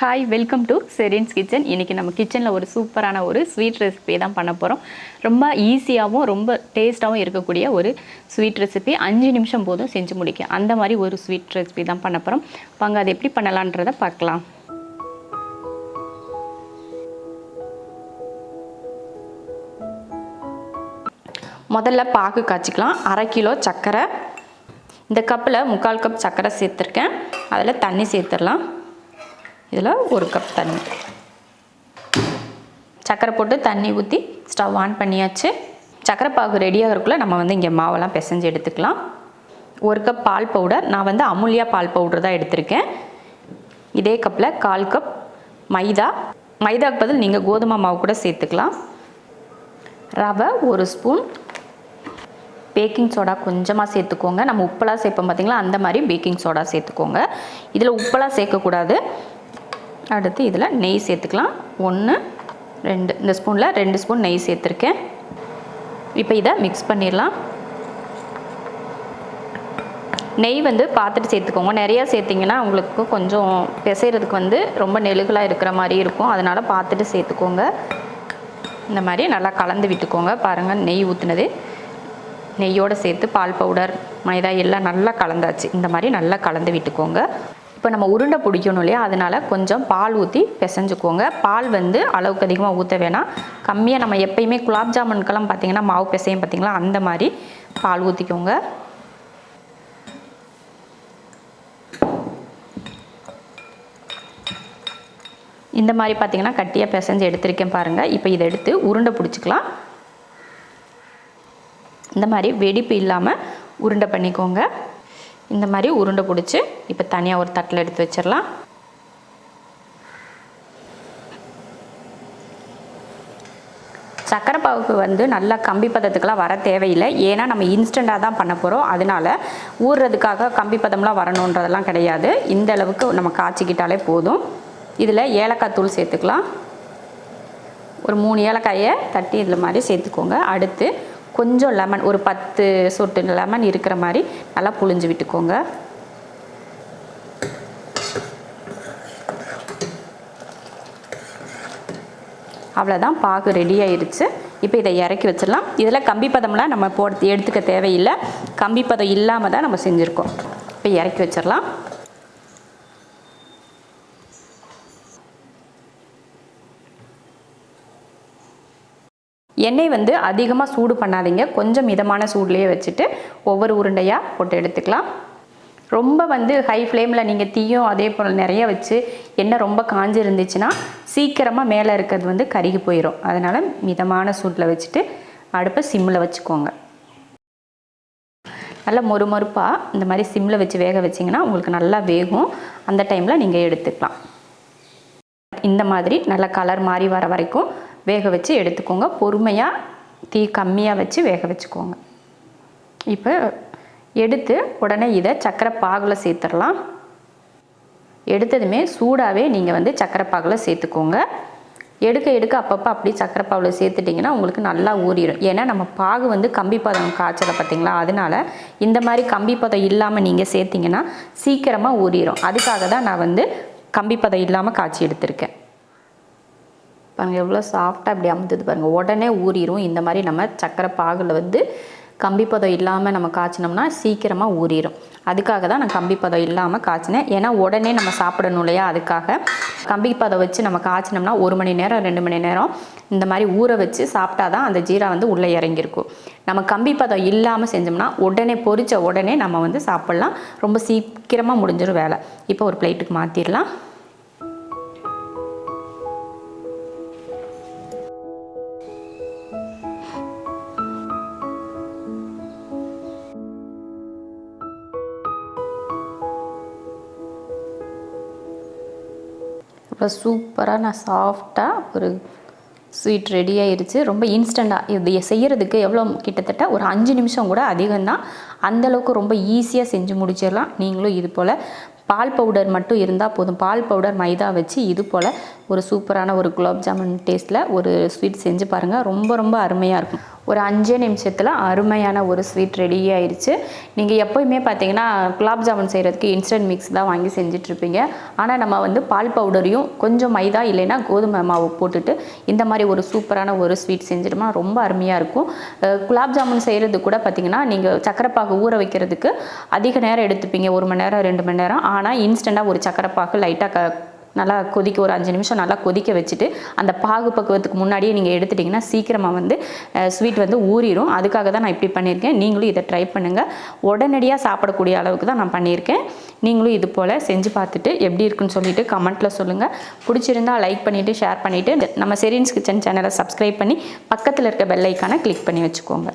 Hi, welcome to Sherin's kitchen. இன்றைக்கி நம்ம கிச்சனில் ஒரு சூப்பரான ஒரு ஸ்வீட் ரெசிபி தான் பண்ண போகிறோம். ரொம்ப ஈஸியாகவும் ரொம்ப டேஸ்ட்டாகவும் இருக்கக்கூடிய ஒரு ஸ்வீட் ரெசிபி. 5 நிமிஷம் போதும் செஞ்சு முடிக்க அந்த மாதிரி ஒரு ஸ்வீட் ரெசிபி தான் பண்ண போகிறோம். வாங்க அதை எப்படி பண்ணலான்றதை பார்க்கலாம். முதல்ல பாகு காய்ச்சிக்கலாம். 1/2 கிலோ சர்க்கரை, இந்த கப்பில் 3/4 கப் சர்க்கரை சேர்த்துருக்கேன். அதில் தண்ணி சேர்த்துடலாம். இதில் 1 கப் தண்ணி, சர்க்கரை போட்டு தண்ணி ஊற்றி ஸ்டவ் ஆன் பண்ணியாச்சு. சர்க்கரை பாகு ரெடியாகிறதுக்குள்ளே நம்ம இங்கே மாவெல்லாம் பிசைஞ்சு எடுத்துக்கலாம். 1 கப் பால் பவுடர், நான் அமுல்யா பால் பவுடர் தான் எடுத்திருக்கேன். இதே கப்பில் 1/4 கப் மைதாக்கு பதில் நீங்கள் கோதுமை மாவு கூட சேர்த்துக்கலாம். ரவை 1 ஸ்பூன், பேக்கிங் சோடா கொஞ்சமாக சேர்த்துக்கோங்க. நம்ம உப்பெல்லாம் சேர்ப்போம் பார்த்திங்களா, அந்த மாதிரி பேக்கிங் சோடா சேர்த்துக்கோங்க. இதில் உப்பெல்லாம் சேர்க்கக்கூடாது. அடுத்து இதில் நெய் சேர்த்துக்கலாம். 1 2 இந்த ஸ்பூனில் 2 ஸ்பூன் நெய் சேர்த்துருக்கேன். இப்போ இதை மிக்ஸ் பண்ணிடலாம். நெய் பார்த்துட்டு சேர்த்துக்கோங்க. நிறையா சேர்த்திங்கன்னா உங்களுக்கு கொஞ்சம் பிசைகிறதுக்கு ரொம்ப நெழுகலாக இருக்கிற மாதிரி இருக்கும். அதனால் பார்த்துட்டு சேர்த்துக்கோங்க. இந்த மாதிரி நல்லா கலந்து விட்டுக்கோங்க. பாருங்கள், நெய் ஊற்றுனது நெய்யோடு சேர்த்து பால் பவுடர் மைதா எல்லாம் நல்லா கலந்தாச்சு. இந்த மாதிரி நல்லா கலந்து விட்டுக்கோங்க. இப்போ நம்ம உருண்டை பிடிக்கணும் இல்லையா, அதனால் கொஞ்சம் பால் ஊற்றி பிசைஞ்சுக்கோங்க. பால் அளவுக்கு அதிகமாக ஊற்ற வேணாம், கம்மியாக. நம்ம எப்பயுமே குலாப் ஜாமுனுக்கெல்லாம் பார்த்திங்கன்னா மாவு பிசையும் பார்த்திங்களா, அந்த மாதிரி பால் ஊற்றிக்கோங்க. இந்த மாதிரி பார்த்திங்கன்னா கட்டியாக பிசைஞ்சு எடுத்திருக்கேன் பாருங்கள். இப்போ இதை எடுத்து உருண்டை பிடிச்சிக்கலாம். இந்த மாதிரி வெடிப்பு இல்லாமல் உருண்டை பண்ணிக்கோங்க. இந்த மாதிரி உருண்டை பிடிச்சி இப்போ தனியாக ஒரு தட்டில் எடுத்து வச்சிடலாம். சர்க்கரை பாவுக்கு நல்லா கம்பி பதத்துக்கெலாம் வர தேவையில்லை. ஏன்னா நம்ம இன்ஸ்டண்ட்டாக தான் பண்ண போகிறோம். அதனால் ஊறுறதுக்காக கம்பி பதம்லாம் வரணுன்றதெல்லாம் கிடையாது. இந்த அளவுக்கு நம்ம காய்ச்சிக்கிட்டாலே போதும். இதில் ஏலக்காய் தூள் சேர்த்துக்கலாம். ஒரு 3 ஏலக்காயை தட்டி இதில் மாதிரி சேர்த்துக்கோங்க. அடுத்து கொஞ்சம் லெமன், ஒரு 10 சொட்டு லெமன் இருக்கிற மாதிரி நல்லா புழிஞ்சு விட்டுக்கோங்க. அவ்வளோதான், பாகு ரெடி ஆயிடுச்சு. இப்போ இதை இறக்கி வச்சிடலாம். இதில் கம்பி பதம்லாம் நம்ம எடுத்துக்க தேவையில்லை. கம்பி பதம் இல்லாமல் தான் நம்ம செஞ்சுருக்கோம். இப்போ இறக்கி வச்சிடலாம். எண்ணெய் அதிகமாக சூடு பண்ணாதீங்க. கொஞ்சம் மிதமான சூட்லேயே வச்சுட்டு ஒவ்வொரு உருண்டையாக போட்டு எடுத்துக்கலாம். ரொம்ப ஹை ஃப்ளேமில் நீங்கள் தீயும் அதே போல் நிறைய வச்சு எண்ணெய் ரொம்ப காஞ்சி இருந்துச்சுன்னா சீக்கிரமாக மேலே இருக்கிறது கருகி போயிடும். அதனால் மிதமான சூட்டில் வச்சுட்டு அடுப்பை சிம்மில் வச்சுக்கோங்க. நல்லா மொறுமொறுப்பாக இந்த மாதிரி சிம்மில் வச்சு வேக வச்சிங்கன்னா உங்களுக்கு நல்லா வேகும். அந்த டைமில் நீங்கள் எடுத்துக்கலாம். இந்த மாதிரி நல்லா கலர் மாதிரி வர வரைக்கும் வேக வச்சு எடுத்துக்கோங்க. பொறுமையாக தீ கம்மியாக வச்சு வேக வச்சுக்கோங்க. இப்போ எடுத்து உடனே இதை சர்க்கரை பாகில் சேர்த்துடலாம். எடுத்ததுமே சூடாகவே நீங்கள் சர்க்கரை பாகில் சேர்த்துக்கோங்க. எடுக்க அப்பப்போ அப்படி சர்க்கரை பாகில் சேர்த்துட்டிங்கன்னா உங்களுக்கு நல்லா ஊறிடும். ஏன்னா நம்ம பாகு கம்பி பதம் காய்ச்சலை பார்த்திங்களா, அதனால் இந்த மாதிரி கம்பி பதம் இல்லாமல் நீங்கள் சேர்த்திங்கன்னா சீக்கிரமாக ஊறிடும். அதுக்காக தான் நான் கம்பி பதம் இல்லாமல் காய்ச்சி எடுத்திருக்கேன். பாருங்கள் எவ்வளோ சாஃப்டாக அப்படி அமுத்துது பாருங்கள். உடனே ஊறிடும். இந்த மாதிரி நம்ம சர்க்கரை பாகில் கம்பி பதம் இல்லாமல் நம்ம காய்ச்சினோம்னா சீக்கிரமாக ஊறிடும். அதுக்காக தான் நான் கம்பி பதம் இல்லாமல் காய்ச்சினேன். ஏன்னா உடனே நம்ம சாப்பிடணும் இல்லையா, அதுக்காக. கம்பி பதம் வச்சு நம்ம காய்ச்சினோம்னா 1 மணி நேரம் 2 மணி நேரம் இந்த மாதிரி ஊற வச்சு சாப்பிட்டா தான் அந்த ஜீரா உள்ளே இறங்கியிருக்கும். நம்ம கம்பி பதம் இல்லாமல் செஞ்சோம்னா உடனே பொரித்த உடனே நம்ம சாப்பிட்லாம். ரொம்ப சீக்கிரமாக முடிஞ்சிடும் வேலை. இப்போ ஒரு பிளேட்டுக்கு மாற்றிடலாம். இப்போ சூப்பராக நான் சாஃப்டாக ஒரு ஸ்வீட் ரெடி ஆயிடுச்சு. ரொம்ப இன்ஸ்டண்ட்டாக இது செய்கிறதுக்கு எவ்வளோ, கிட்டத்தட்ட ஒரு 5 நிமிஷம் கூட அதிகம்தான். அந்தளவுக்கு ரொம்ப ஈஸியாக செஞ்சு முடிச்சிடலாம். நீங்களும் இது போல் பால் பவுடர் மட்டும் இருந்தால் போதும். பால் பவுடர் மைதா வச்சு இது போல் ஒரு சூப்பரான ஒரு குலாப் ஜாமுன் டேஸ்ட்டில் ஒரு ஸ்வீட் செஞ்சு பாருங்கள். ரொம்ப ரொம்ப அருமையாக இருக்கும். ஒரு 5 நிமிஷத்தில் அருமையான ஒரு ஸ்வீட் ரெடி ஆயிடுச்சு. நீங்கள் எப்போயுமே பார்த்தீங்கன்னா குலாப் ஜாமுன் செய்கிறதுக்கு இன்ஸ்டன்ட் மிக்ஸ் தான் வாங்கி செஞ்சிட்ருப்பீங்க. ஆனால் நம்ம வந்து பால் பவுடரையும் கொஞ்சம் மைதா இல்லைன்னா கோதுமை மாவு போட்டுட்டு இந்த மாதிரி ஒரு சூப்பரான ஒரு ஸ்வீட் செஞ்சிட்டோம்னா ரொம்ப அருமையாக இருக்கும். குலாப் ஜாமுன் செய்கிறது கூட பார்த்தீங்கன்னா நீங்கள் சக்கரைப்பாகு ஊற வைக்கிறதுக்கு அதிக நேரம் எடுத்துப்பீங்க, 1 மணி நேரம் 2 மணி நேரம். ஆனால் இன்ஸ்டண்ட்டாக ஒரு சக்கரைப்பாகு லைட்டாக நல்லா கொதிக்க ஒரு 5 நிமிஷம் நல்லா கொதிக்க வச்சுட்டு அந்த பாகு பக்குவத்துக்கு முன்னாடியே நீங்கள் எடுத்துட்டிங்கன்னா சீக்கிரமாக வந்து ஸ்வீட் வந்து ஊறிடும். அதுக்காக தான் நான் இப்படி பண்ணியிருக்கேன். நீங்களும் இதை ட்ரை பண்ணுங்கள். உடனடியாக சாப்பிடக்கூடிய அளவுக்கு தான் நான் பண்ணியிருக்கேன். நீங்களும் இது போல் செஞ்சு பார்த்துட்டு எப்படி இருக்குன்னு சொல்லிவிட்டு கமெண்ட்டில் சொல்லுங்கள். பிடிச்சிருந்தால் லைக் பண்ணிவிட்டு ஷேர் பண்ணிவிட்டு நம்ம ஷெரின்ஸ் கிச்சன் சேனலை சப்ஸ்கிரைப் பண்ணி பக்கத்தில் இருக்க பெல் ஐக்கானை கிளிக் பண்ணி வச்சுக்கோங்க.